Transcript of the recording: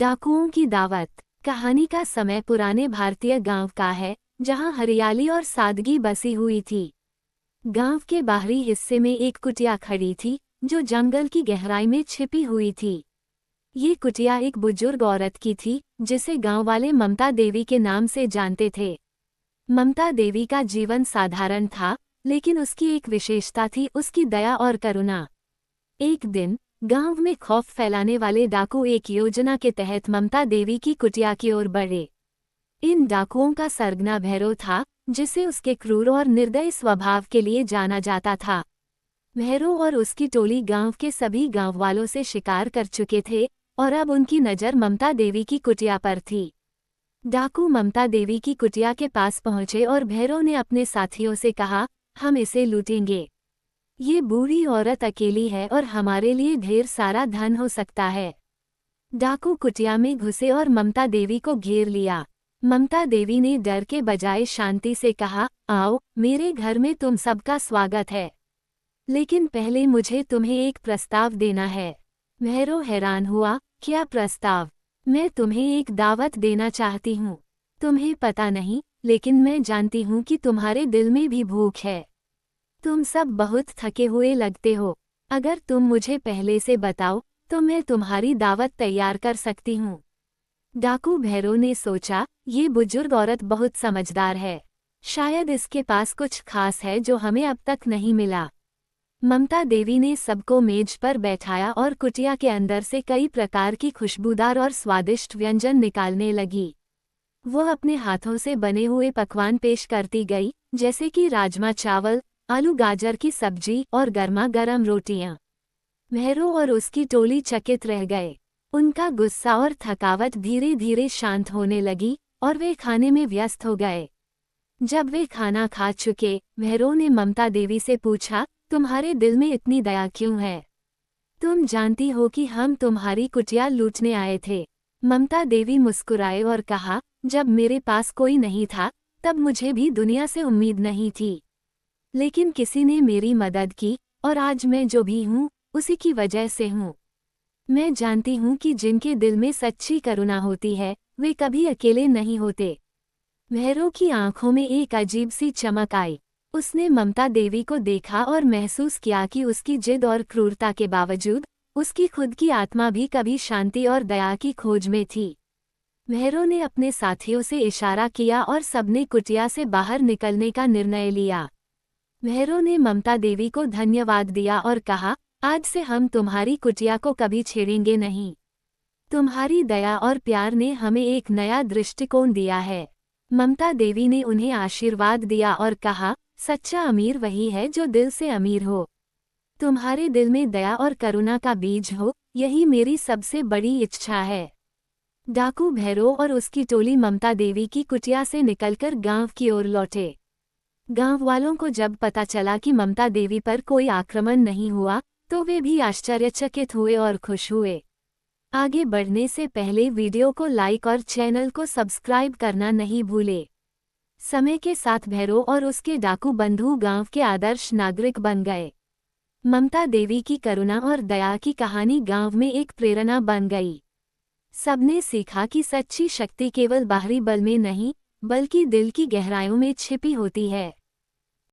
डाकुओं की दावत। कहानी का समय पुराने भारतीय गांव का है, जहां हरियाली और सादगी बसी हुई थी। गांव के बाहरी हिस्से में एक कुटिया खड़ी थी, जो जंगल की गहराई में छिपी हुई थी। ये कुटिया एक बुजुर्ग औरत की थी, जिसे गांव वाले ममता देवी के नाम से जानते थे। ममता देवी का जीवन साधारण था, लेकिन उसकी एक विशेषता थी उसकी दया और करुणा। एक दिन गांव में खौफ फैलाने वाले डाकू एक योजना के तहत ममता देवी की कुटिया की ओर बढ़े। इन डाकुओं का सरगना भैरव था, जिसे उसके क्रूर और निर्दयी स्वभाव के लिए जाना जाता था। भैरव और उसकी टोली गांव के सभी गांव वालों से शिकार कर चुके थे, और अब उनकी नज़र ममता देवी की कुटिया पर थी। डाकू ममता देवी की कुटिया के पास पहुंचे और भैरव ने अपने साथियों से कहा, हम इसे लूटेंगे। ये बूढ़ी औरत अकेली है और हमारे लिए ढेर सारा धन हो सकता है। डाकू कुटिया में घुसे और ममता देवी को घेर लिया। ममता देवी ने डर के बजाय शांति से कहा, आओ, मेरे घर में तुम सबका स्वागत है। लेकिन पहले मुझे तुम्हें एक प्रस्ताव देना है। भैरव हैरान हुआ, क्या प्रस्ताव? मैं तुम्हें एक दावत देना चाहती हूँ। तुम्हें पता नहीं, लेकिन मैं जानती हूँ कि तुम्हारे दिल में भी भूख है। तुम सब बहुत थके हुए लगते हो। अगर तुम मुझे पहले से बताओ, तो मैं तुम्हारी दावत तैयार कर सकती हूँ। डाकू भैरव ने सोचा, ये बुजुर्ग औरत बहुत समझदार है। शायद इसके पास कुछ खास है जो हमें अब तक नहीं मिला। ममता देवी ने सबको मेज पर बैठाया और कुटिया के अंदर से कई प्रकार की खुशबूदार और स्वादिष्ट व्यंजन निकालने लगी। वो अपने हाथों से बने हुए पकवान पेश करती गई, जैसे कि राजमा चावल, आलू गाजर की सब्जी और गर्मा गर्म रोटियां। भैरव और उसकी टोली चकित रह गए। उनका गुस्सा और थकावट धीरे धीरे शांत होने लगी, और वे खाने में व्यस्त हो गए। जब वे खाना खा चुके, भैरव ने ममता देवी से पूछा, तुम्हारे दिल में इतनी दया क्यों है? तुम जानती हो कि हम तुम्हारी कुटिया लूटने आए थे। ममता देवी मुस्कुराए और कहा, जब मेरे पास कोई नहीं था, तब मुझे भी दुनिया से उम्मीद नहीं थी। लेकिन किसी ने मेरी मदद की, और आज मैं जो भी हूँ, उसी की वजह से हूँ। मैं जानती हूँ कि जिनके दिल में सच्ची करुणा होती है, वे कभी अकेले नहीं होते। भैरव की आंखों में एक अजीब सी चमक आई। उसने ममता देवी को देखा और महसूस किया कि उसकी जिद और क्रूरता के बावजूद उसकी खुद की आत्मा भी कभी शांति और दया की खोज में थी। भैरव ने अपने साथियों से इशारा किया और सबने कुटिया से बाहर निकलने का निर्णय लिया। भैरव ने ममता देवी को धन्यवाद दिया और कहा, आज से हम तुम्हारी कुटिया को कभी छेड़ेंगे नहीं। तुम्हारी दया और प्यार ने हमें एक नया दृष्टिकोण दिया है। ममता देवी ने उन्हें आशीर्वाद दिया और कहा, सच्चा अमीर वही है जो दिल से अमीर हो। तुम्हारे दिल में दया और करुणा का बीज हो, यही मेरी सबसे बड़ी इच्छा है। डाकू भैरव और उसकी टोली ममता देवी की कुटिया से निकलकर गांव की ओर लौटे। गांव वालों को जब पता चला कि ममता देवी पर कोई आक्रमण नहीं हुआ, तो वे भी आश्चर्यचकित हुए और खुश हुए। आगे बढ़ने से पहले वीडियो को लाइक और चैनल को सब्सक्राइब करना नहीं भूले। समय के साथ भैरव और उसके डाकू बंधु गांव के आदर्श नागरिक बन गए। ममता देवी की करुणा और दया की कहानी गांव में एक प्रेरणा बन गई। सबने सीखा कि सच्ची शक्ति केवल बाहरी बल में नहीं, बल्कि दिल की गहराइयों में छिपी होती है।